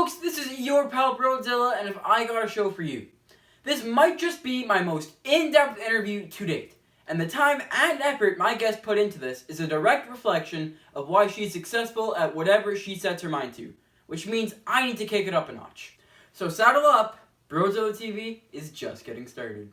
folks, this is your pal Brodezilla, and if I got a show for you. This might just be my most in-depth interview to date, and the time and effort my guest put into this is a direct reflection of why she's successful at whatever she sets her mind to, which means I need to kick it up a notch. So saddle up, Brodezilla TV is just getting started.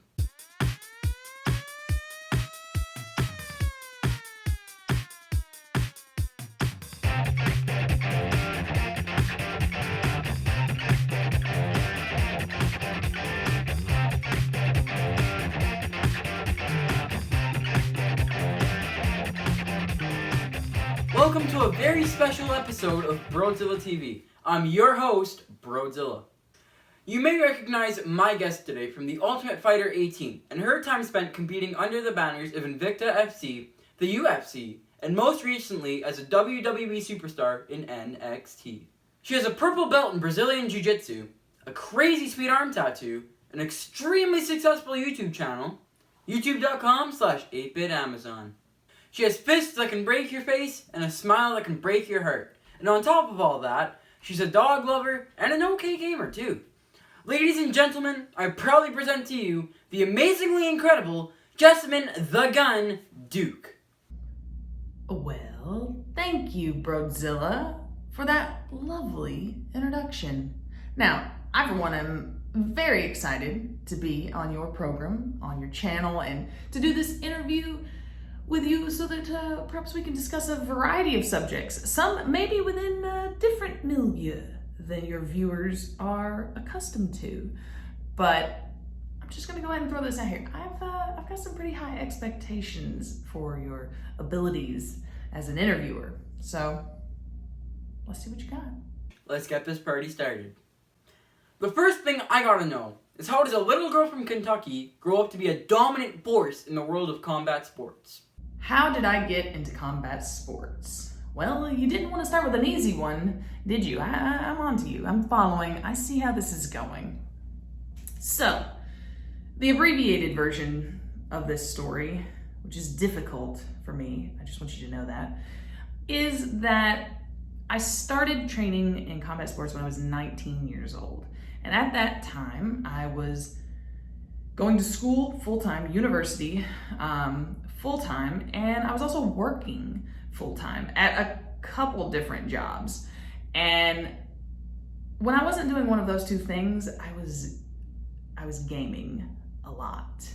Welcome to a very special episode of Brodezilla TV. I'm your host, Brodezilla. You may recognize my guest today from the Ultimate Fighter 18 and her time spent competing under the banners of Invicta FC, the UFC, and most recently as a WWE superstar in NXT. She has a purple belt in Brazilian Jiu-Jitsu, a crazy sweet arm tattoo, an extremely successful YouTube channel, youtube.com/8bitamazon. She has fists that can break your face and a smile that can break your heart. And on top of all that, she's a dog lover and an okay gamer too. Ladies and gentlemen, I proudly present to you the amazingly incredible Jessamyn "The Gun" Duke. Well, thank you, Brodezilla, for that lovely introduction. Now, I for one am very excited to be on your program, on your channel, and to do this interview with you so that perhaps we can discuss a variety of subjects, some maybe within a different milieu than your viewers are accustomed to. But I'm just gonna go ahead and throw this out here. I've got some pretty high expectations for your abilities as an interviewer. So let's see what you got. Let's get this party started. The first thing I gotta know is, how does a little girl from Kentucky grow up to be a dominant force in the world of combat sports? How did I get into combat sports? Well, you didn't want to start with an easy one, did you? I'm on to you. I'm following. I see how this is going. So, the abbreviated version of this story, which is difficult for me, I just want you to know that, is that I started training in combat sports when I was 19 years old. And at that time, I was going to school full-time, university full-time, and I was also working full-time at a couple different jobs. And when I wasn't doing one of those two things, I was gaming a lot.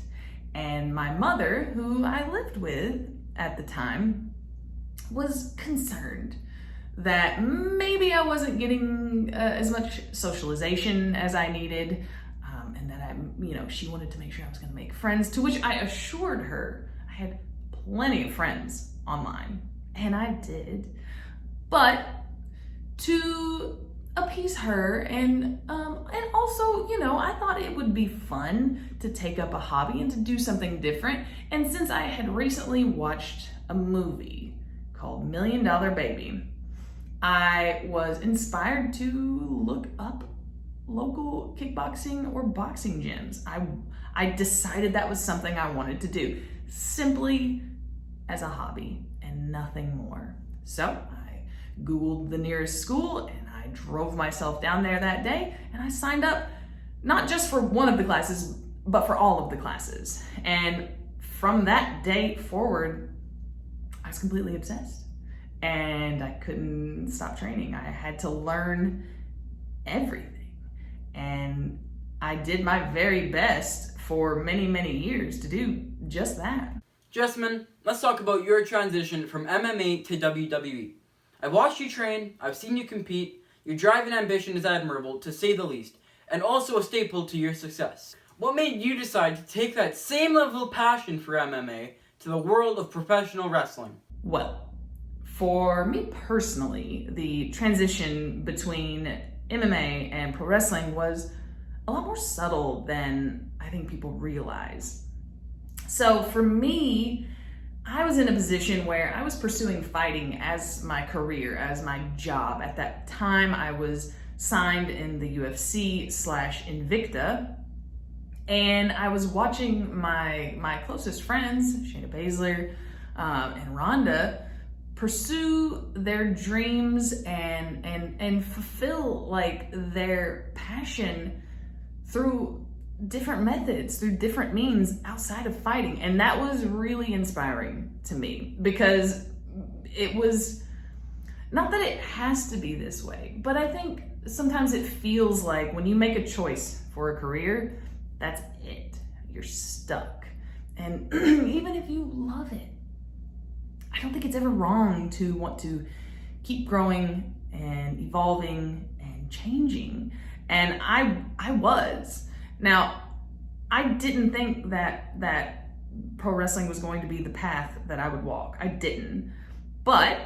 And my mother, who I lived with at the time, was concerned that maybe I wasn't getting as much socialization as I needed, and that she wanted to make sure I was going to make friends, to which I assured her I had plenty of friends online, and I did. But to appease her and also, I thought it would be fun to take up a hobby and to do something different. And since I had recently watched a movie called $1 Million Baby, I was inspired to look up local kickboxing or boxing gyms. I decided that was something I wanted to do, simply as a hobby and nothing more. So I Googled the nearest school and I drove myself down there that day, and I signed up not just for one of the classes, but for all of the classes. And from that day forward, I was completely obsessed. And I couldn't stop training. I had to learn everything. And I did my very best for many, many years to do just that. Jessamyn, let's talk about your transition from MMA to WWE. I've watched you train, I've seen you compete, your drive and ambition is admirable, to say the least, and also a staple to your success. What made you decide to take that same level of passion for MMA to the world of professional wrestling? Well, for me personally, the transition between MMA and pro wrestling was a lot more subtle than I think people realize. So for me, I was in a position where I was pursuing fighting as my career, as my job. At that time, I was signed in the UFC/Invicta, and I was watching my closest friends, Shayna Baszler and Rhonda, pursue their dreams and fulfill like their passion through different methods, through different means outside of fighting. And that was really inspiring to me, because it was not that it has to be this way, but I think sometimes it feels like when you make a choice for a career, that's it. You're stuck. And even if you love it, I don't think it's ever wrong to want to keep growing and evolving and changing. And I was. Now, I didn't think that pro wrestling was going to be the path that I would walk. I didn't. But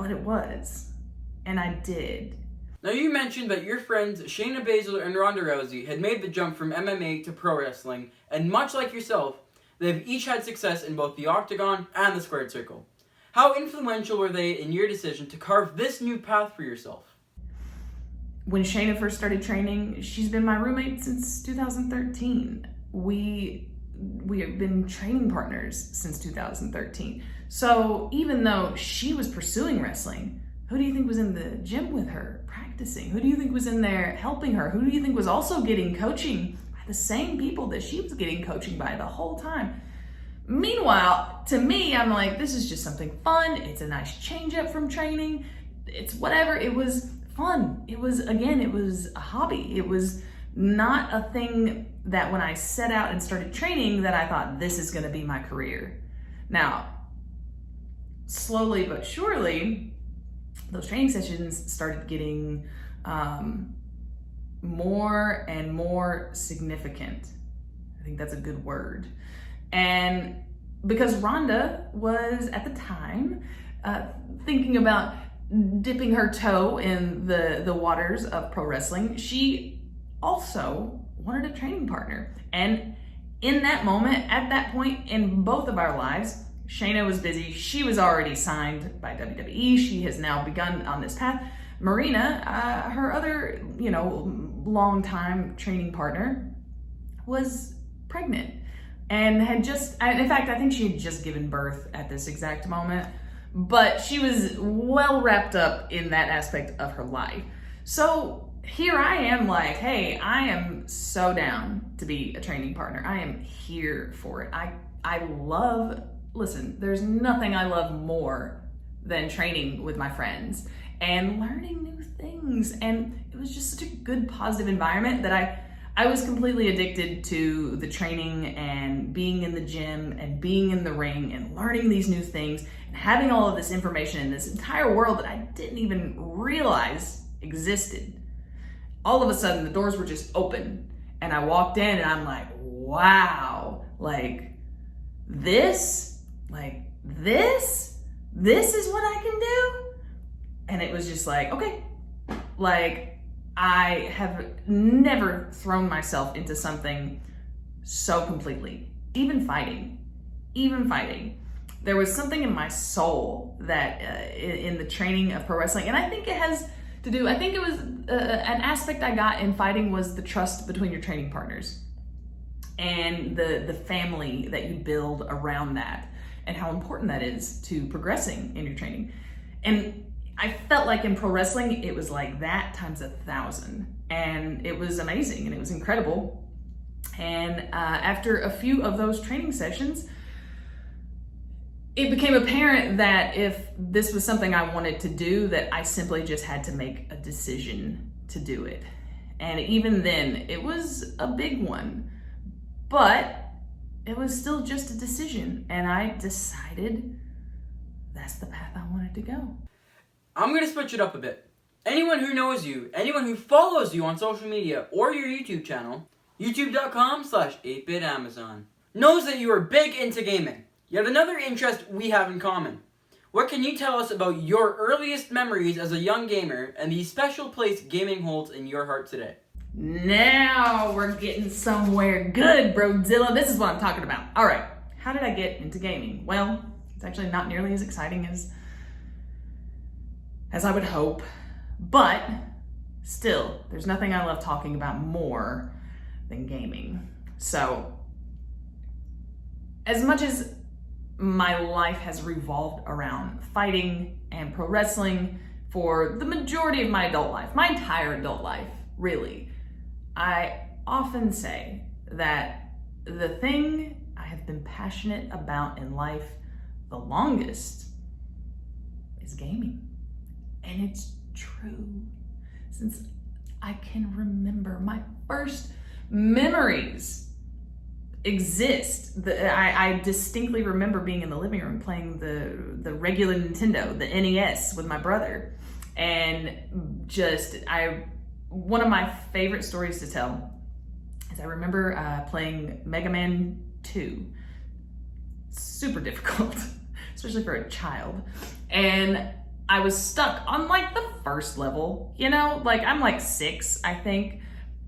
it was. And I did. Now, you mentioned that your friends Shayna Baszler and Ronda Rousey had made the jump from MMA to pro wrestling, and much like yourself, they've each had success in both the octagon and the squared circle. How influential were they in your decision to carve this new path for yourself? When Shayna first started training, she's been my roommate since 2013. We have been training partners since 2013. So even though she was pursuing wrestling, who do you think was in the gym with her practicing? Who do you think was in there helping her? Who do you think was also getting coaching by the same people that she was getting coaching by the whole time? Meanwhile, to me, I'm like, this is just something fun. It's a nice change up from training. It's whatever. It was fun. It was a hobby. It was not a thing that when I set out and started training that I thought this is going to be my career. Now, slowly but surely, those training sessions started getting more and more significant. I think that's a good word. And because Rhonda was at the time thinking about dipping her toe in the waters of pro wrestling, she also wanted a training partner. And in that moment, at that point in both of our lives, Shayna was busy. She was already signed by WWE. She has now begun on this path. Marina, her other, longtime training partner, was pregnant and had just, in fact, I think she had just given birth at this exact moment, but she was well wrapped up in that aspect of her life. So here I am like, hey, I am so down to be a training partner. I am here for it. Listen, there's nothing I love more than training with my friends and learning new things. And it was just such a good, positive environment that I was completely addicted to the training and being in the gym and being in the ring and learning these new things and having all of this information in this entire world that I didn't even realize existed. All of a sudden, the doors were just open and I walked in and I'm like, wow, this is what I can do? And it was just like, okay, I have never thrown myself into something so completely, even fighting. There was something in my soul that in the training of pro wrestling, and I think it has to do, I think it was an aspect I got in fighting was the trust between your training partners and the family that you build around that and how important that is to progressing in your training. And I felt like in pro wrestling, it was like that times 1,000. And it was amazing and it was incredible. And after a few of those training sessions, it became apparent that if this was something I wanted to do, that I simply just had to make a decision to do it. And even then, it was a big one, but it was still just a decision. And I decided that's the path I wanted to go. I'm going to switch it up a bit. Anyone who knows you, anyone who follows you on social media or your YouTube channel, youtube.com/8bitamazon, knows that you are big into gaming. Yet another interest we have in common. What can you tell us about your earliest memories as a young gamer and the special place gaming holds in your heart today? Now we're getting somewhere good, Brodezilla. This is what I'm talking about. All right, how did I get into gaming? Well, it's actually not nearly as exciting as I would hope, but still, there's nothing I love talking about more than gaming. So, as much as my life has revolved around fighting and pro wrestling for the majority of my adult life, my entire adult life, really. I often say that the thing I have been passionate about in life the longest is gaming. And it's true. Since I can remember, my first memories exist. I distinctly remember being in the living room playing the regular Nintendo, the NES, with my brother. And one of my favorite stories to tell is I remember playing Mega Man 2. Super difficult, especially for a child. And I was stuck on like the first level, you know, like I'm like 6, I think.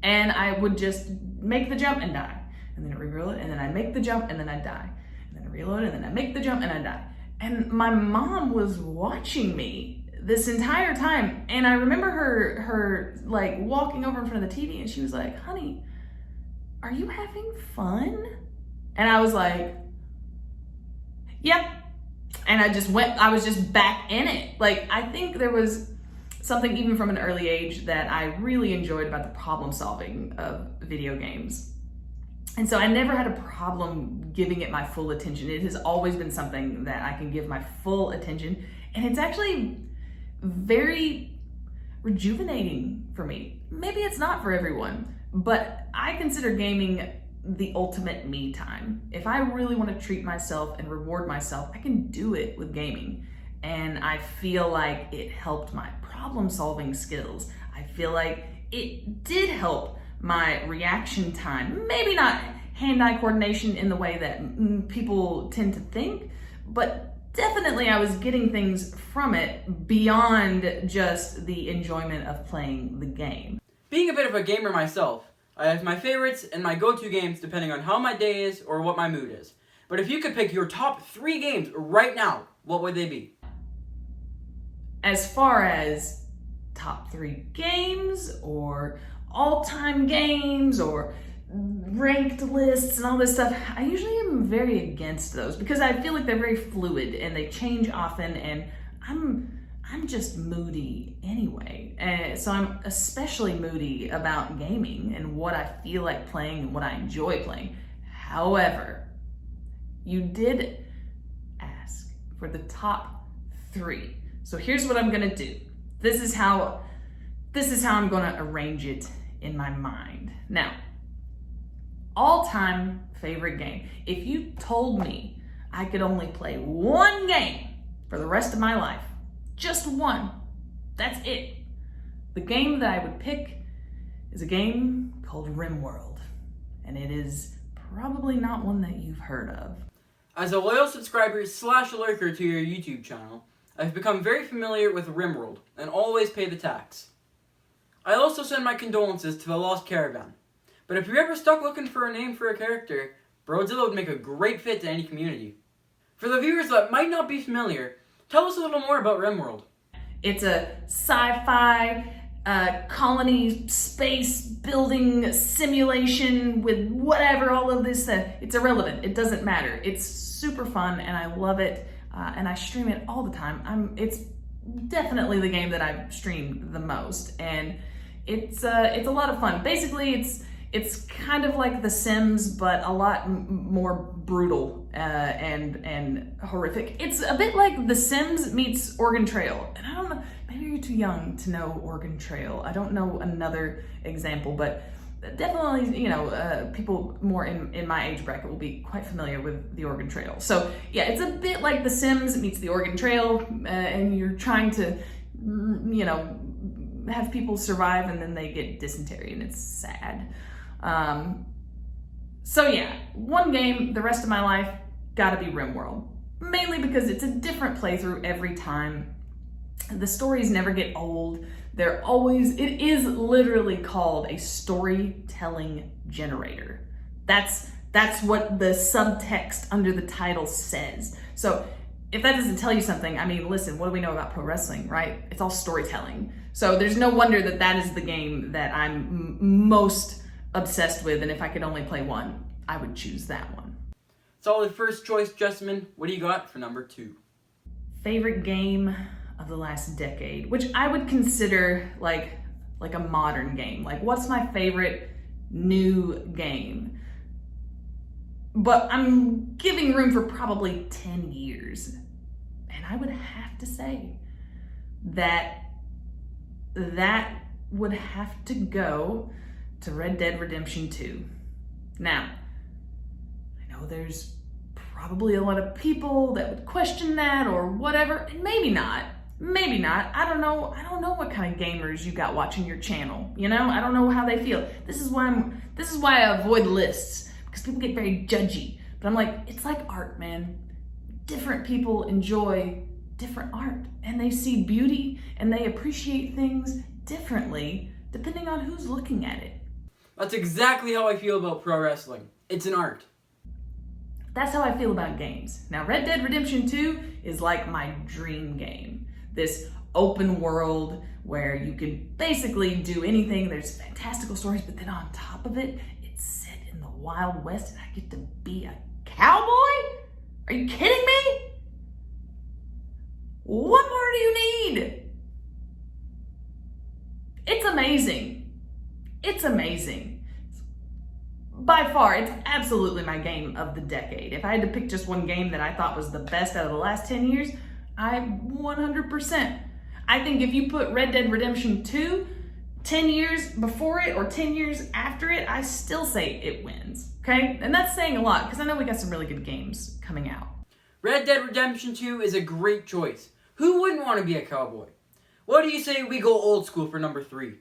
And I would just make the jump and die. And then I reroll it, and then I make the jump, and then I die. And then I reload it, and then I make the jump, and I die. And my mom was watching me this entire time. And I remember her like walking over in front of the TV, and she was like, "Honey, are you having fun?" And I was like, "Yep." And I was just back in it. Like, I think there was something even from an early age that I really enjoyed about the problem solving of video games. And so I never had a problem giving it my full attention. It has always been something that I can give my full attention. And it's actually very rejuvenating for me. Maybe it's not for everyone, but I consider gaming the ultimate me time. If I really want to treat myself and reward myself, I can do it with gaming. And I feel like it helped my problem solving skills. I feel like it did help my reaction time. Maybe not hand-eye coordination in the way that people tend to think, but definitely I was getting things from it beyond just the enjoyment of playing the game. Being a bit of a gamer myself, I have my favorites and my go-to games depending on how my day is or what my mood is. But if you could pick your top 3 games right now, what would they be? As far as top 3 games or all-time games or ranked lists and all this stuff, I usually am very against those because I feel like they're very fluid and they change often, and I'm just moody anyway. So I'm especially moody about gaming and what I feel like playing and what I enjoy playing. However, you did ask for the top 3. So here's what I'm gonna do. This is how I'm gonna arrange it in my mind. Now, all-time favorite game. If you told me I could only play one game for the rest of my life, just one, that's it. The game that I would pick is a game called RimWorld, and it is probably not one that you've heard of. As a loyal subscriber / lurker to your YouTube channel, I've become very familiar with RimWorld and always pay the tax. I also send my condolences to the Lost Caravan. But if you're ever stuck looking for a name for a character, Brodezilla would make a great fit to any community. For the viewers that might not be familiar, tell us a little more about RimWorld. It's a sci-fi colony space building simulation with whatever, all of this stuff. It's irrelevant. It doesn't matter. It's super fun and I love it. And I stream it all the time. It's definitely the game that I've streamed the most, and it's a lot of fun. Basically, it's kind of like The Sims, but a lot more brutal and horrific. It's a bit like The Sims meets Oregon Trail, and I don't know. Maybe you're too young to know Oregon Trail. I don't know another example, but definitely, people more in my age bracket will be quite familiar with the Oregon Trail. So yeah, it's a bit like The Sims meets the Oregon Trail, and you're trying to, have people survive and then they get dysentery and it's sad. So yeah, one game, the rest of my life, gotta be RimWorld. Mainly because it's a different playthrough every time. The stories never get old. It is literally called a storytelling generator. That's what the subtext under the title says. So if that doesn't tell you something, I mean, listen, what do we know about pro wrestling, right? It's all storytelling. So there's no wonder that is the game that I'm most obsessed with, and if I could only play one, I would choose that one. Solid first choice, Jessamyn. What do you got for number 2? Favorite game of the last decade, which I would consider like a modern game. Like, what's my favorite new game? But I'm giving room for probably 10 years. And I would have to say that would have to go to Red Dead Redemption 2. Now, I know there's probably a lot of people that would question that or whatever, and maybe not. I don't know what kind of gamers you got watching your channel. You know, I don't know how they feel. This is why I avoid lists, because people get very judgy. But I'm like, it's like art, man. Different people enjoy different art, and they see beauty and they appreciate things differently depending on who's looking at it. That's exactly how I feel about pro wrestling. It's an art. That's how I feel about games. Now, Red Dead Redemption 2 is like my dream game. This open world where you can basically do anything. There's fantastical stories, but then on top of it, it's set in the Wild West and I get to be a cowboy? Are you kidding me? What more do you need? It's amazing. It's amazing. By far, it's absolutely my game of the decade. If I had to pick just one game that I thought was the best out of the last 10 years, I 100%. I think if you put Red Dead Redemption 2 10 years before it or 10 years after it, I still say it wins, okay? And that's saying a lot, because I know we got some really good games coming out. Red Dead Redemption 2 is a great choice. Who wouldn't want to be a cowboy? What do you say we go old school for number 3?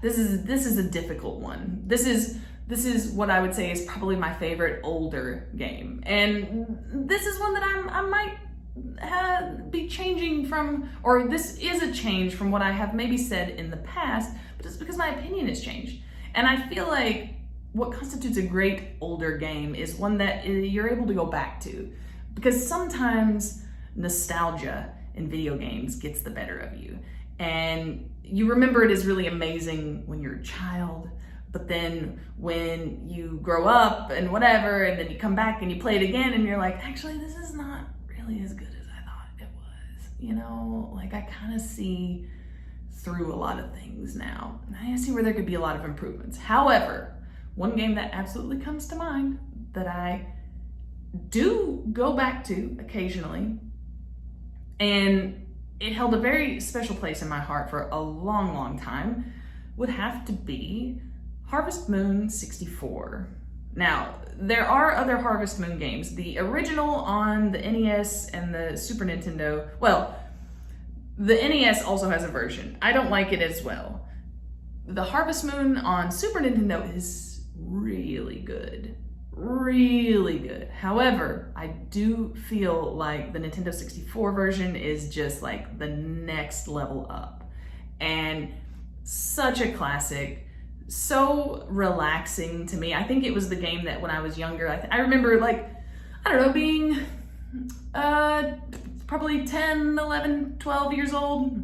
This is a difficult one. This is what I would say is probably my favorite older game. And this is one that I might be changing from, or this is a change from what I have maybe said in the past, but it's because my opinion has changed. And I feel like what constitutes a great older game is one that you're able to go back to. Because sometimes nostalgia in video games gets the better of you. And you remember it as really amazing when you're a child, but then when you grow up and whatever, and then you come back and you play it again and you're like, actually, this is not really as good as I thought it was. You know, like I kind of see through a lot of things now. And I see where there could be a lot of improvements. However, one game that absolutely comes to mind that I do go back to occasionally, and it held a very special place in my heart for a long, long time, would have to be Harvest Moon 64. Now, there are other Harvest Moon games. The original on the NES and the Super Nintendo, well, the NES also has a version. I don't like it as well. The Harvest Moon on Super Nintendo is really good. Really good. However, I do feel like the Nintendo 64 version is just like the next level up. And such a classic, so relaxing to me. I think it was the game that when I was younger, I remember like, I don't know, being probably 10, 11, 12 years old,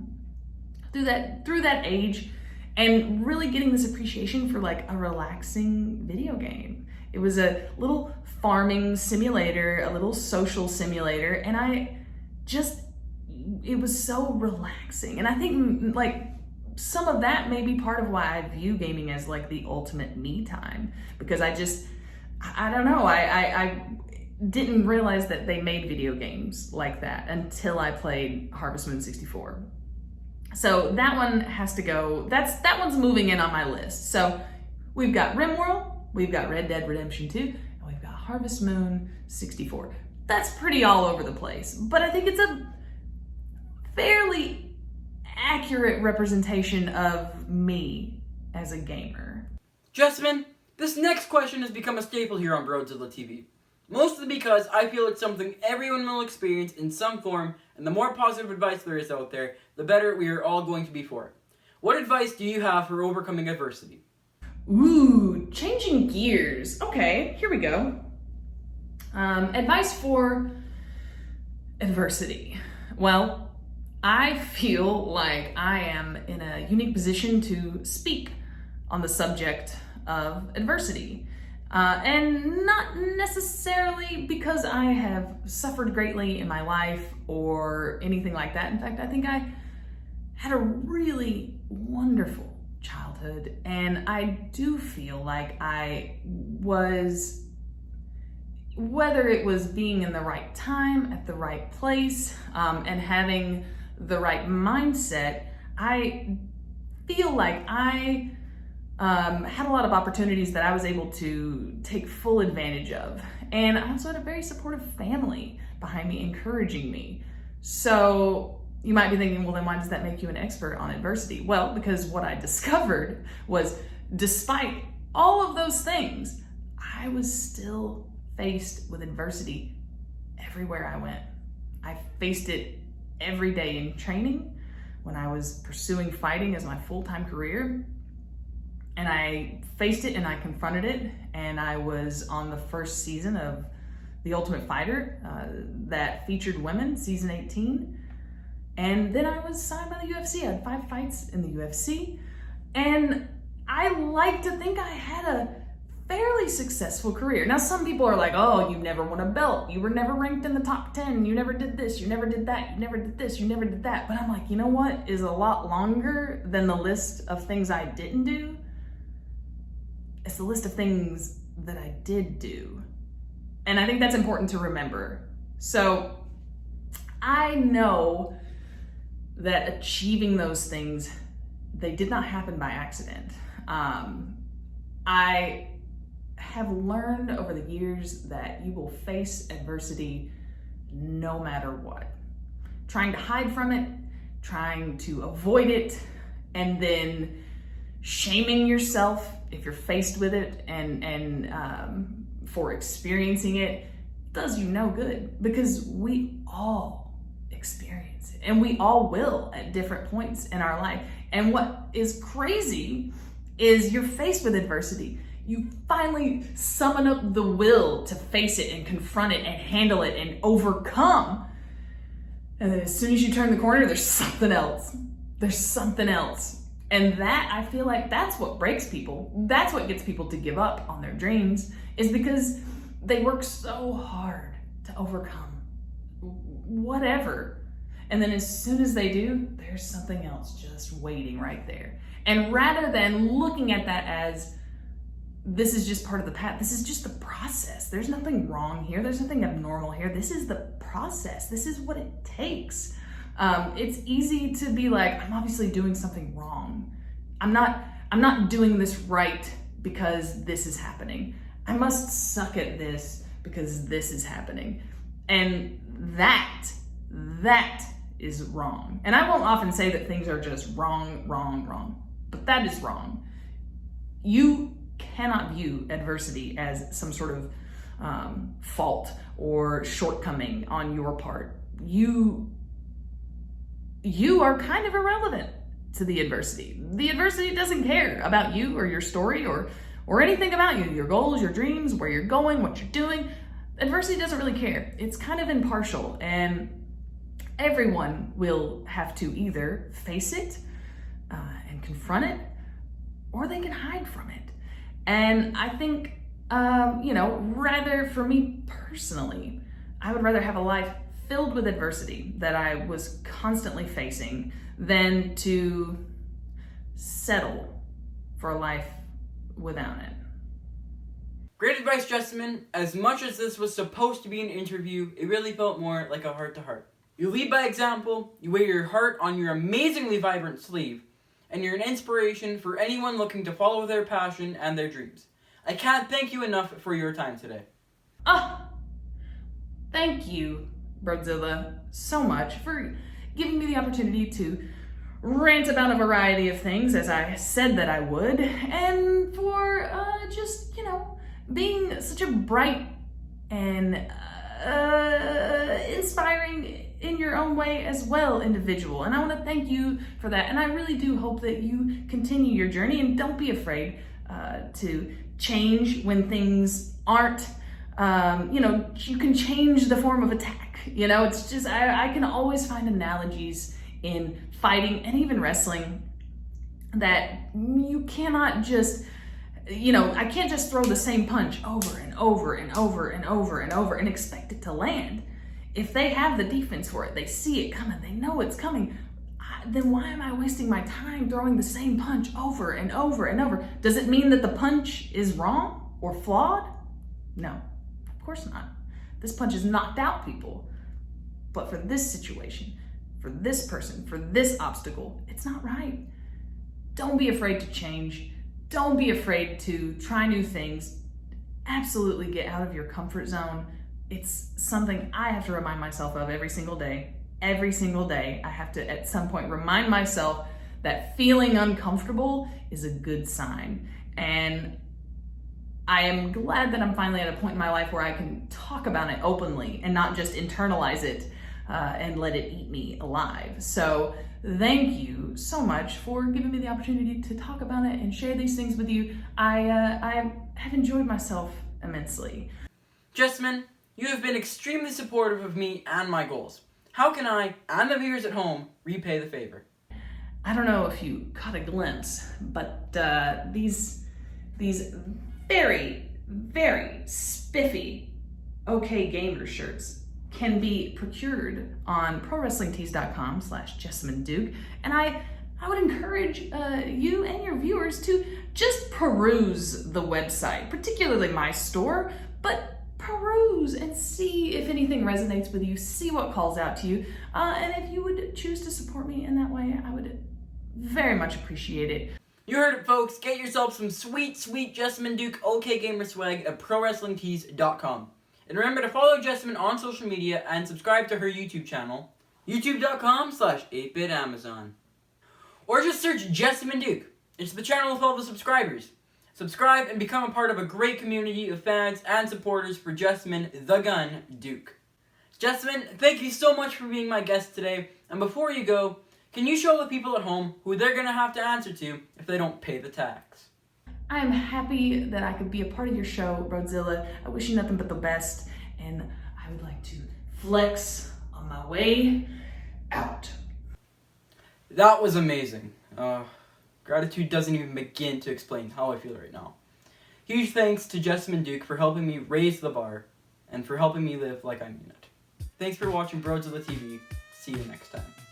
through that age, and really getting this appreciation for like a relaxing video game. It was a little farming simulator, a little social simulator, and it was so relaxing. And I think like some of that may be part of why I view gaming as like the ultimate me time, because I don't know, I didn't realize that they made video games like that until I played Harvest Moon 64. So that one has to go, that one's moving in on my list. So we've got RimWorld, we've got Red Dead Redemption 2, and we've got Harvest Moon 64. That's pretty all over the place, but I think it's a fairly accurate representation of me as a gamer. Jessamyn, this next question has become a staple here on Brodezilla TV. Mostly because I feel it's something everyone will experience in some form, and the more positive advice there is out there, the better we are all going to be for it. What advice do you have for overcoming adversity? Ooh, changing gears. Okay, here we go. Advice for adversity. Well, I feel like I am in a unique position to speak on the subject of adversity. And not necessarily because I have suffered greatly in my life or anything like that. In fact, I think I had a really wonderful childhood, and I do feel like I was, whether it was being in the right time, at the right place, and having the right mindset, I feel like I had a lot of opportunities that I was able to take full advantage of. And I also had a very supportive family behind me, encouraging me. So you might be thinking, well, then why does that make you an expert on adversity? Well, because what I discovered was, despite all of those things, I was still faced with adversity everywhere I went. I faced it every day in training, when I was pursuing fighting as my full-time career. And I faced it and I confronted it. And I was on the first season of The Ultimate Fighter that featured women, season 18. And then I was signed by the UFC. I had 5 fights in the UFC. And I like to think I had a fairly successful career. Now, some people are like, oh, you never won a belt. You were never ranked in the top 10. You never did this. You never did that. You never did this. You never did that. But I'm like, you know what is a lot longer than the list of things I didn't do? It's the list of things that I did do. And I think that's important to remember. So I know that achieving those things, they did not happen by accident. I have learned over the years that you will face adversity no matter what. Trying to hide from it, trying to avoid it, and then shaming yourself if you're faced with it and for experiencing it does you no good, because we all experience it and we all will at different points in our life. And what is crazy is you're faced with adversity. You finally summon up the will to face it and confront it and handle it and overcome. And then as soon as you turn the corner, there's something else. There's something else. And that, I feel like that's what breaks people. That's what gets people to give up on their dreams, is because they work so hard to overcome whatever. And then as soon as they do, there's something else just waiting right there. And rather than looking at that as, this is just part of the path, this is just the process. There's nothing wrong here. There's nothing abnormal here. This is the process. This is what it takes. It's easy to be like, I'm obviously doing something wrong. I'm not doing this right because this is happening. I must suck at this because this is happening. And that is wrong. And I won't often say that things are just wrong, but that is wrong. You cannot view adversity as some sort of fault or shortcoming on your part. You are kind of irrelevant to the adversity. The adversity doesn't care about you or your story or anything about you, your goals, your dreams, where you're going, what you're doing. Adversity doesn't really care. It's kind of impartial, and everyone will have to either face it and confront it, or they can hide from it. And I think, rather for me personally, I would rather have a life filled with adversity that I was constantly facing than to settle for a life without it. Great advice, Jessamyn. As much as this was supposed to be an interview, it really felt more like a heart-to-heart. You lead by example, you wear your heart on your amazingly vibrant sleeve, and you're an inspiration for anyone looking to follow their passion and their dreams. I can't thank you enough for your time today. Thank you, Brodezilla, so much for giving me the opportunity to rant about a variety of things, as I said that I would, and for being such a bright and inspiring in your own way as well individual. And I want to thank you for that. And I really do hope that you continue your journey, and don't be afraid to change when things aren't, you can change the form of attack. It's just, I can always find analogies in fighting and even wrestling that you cannot just I can't just throw the same punch over and over and over and over and over and expect it to land. If they have the defense for it, they see it coming, they know it's coming, then why am I wasting my time throwing the same punch over and over and over? Does it mean that the punch is wrong or flawed? No, of course not. This punch has knocked out people. But for this situation, for this person, for this obstacle, it's not right. Don't be afraid to change. Don't be afraid to try new things. Absolutely get out of your comfort zone. It's something I have to remind myself of every single day. Every single day, I have to, at some point, remind myself that feeling uncomfortable is a good sign. And I am glad that I'm finally at a point in my life where I can talk about it openly and not just internalize it and let it eat me alive. So thank you so much for giving me the opportunity to talk about it and share these things with you. I have enjoyed myself immensely. Jessamyn, you have been extremely supportive of me and my goals. How can I, and the viewers at home, repay the favor? I don't know if you caught a glimpse, but these very, very spiffy OK Gamer shirts can be procured on ProWrestlingTees.com/Jessamyn Duke, and I would encourage you and your viewers to just peruse the website, particularly my store, but peruse and see if anything resonates with you, see what calls out to you, and if you would choose to support me in that way, I would very much appreciate it. You heard it, folks. Get yourself some sweet, sweet Jessamyn Duke OK Gamer swag at ProWrestlingTees.com. And remember to follow Jessamyn on social media and subscribe to her YouTube channel, youtube.com/8bitamazon. Or just search Jessamyn Duke. It's the channel with all the subscribers. Subscribe and become a part of a great community of fans and supporters for Jessamyn the Gun Duke. Jessamyn, thank you so much for being my guest today. And before you go, can you show the people at home who they're going to have to answer to if they don't pay the tax? I am happy that I could be a part of your show, Brodezilla. I wish you nothing but the best, and I would like to flex on my way out. That was amazing. Gratitude doesn't even begin to explain how I feel right now. Huge thanks to Jessamyn Duke for helping me raise the bar and for helping me live like I mean it. Thanks for watching Brodezilla TV. See you next time.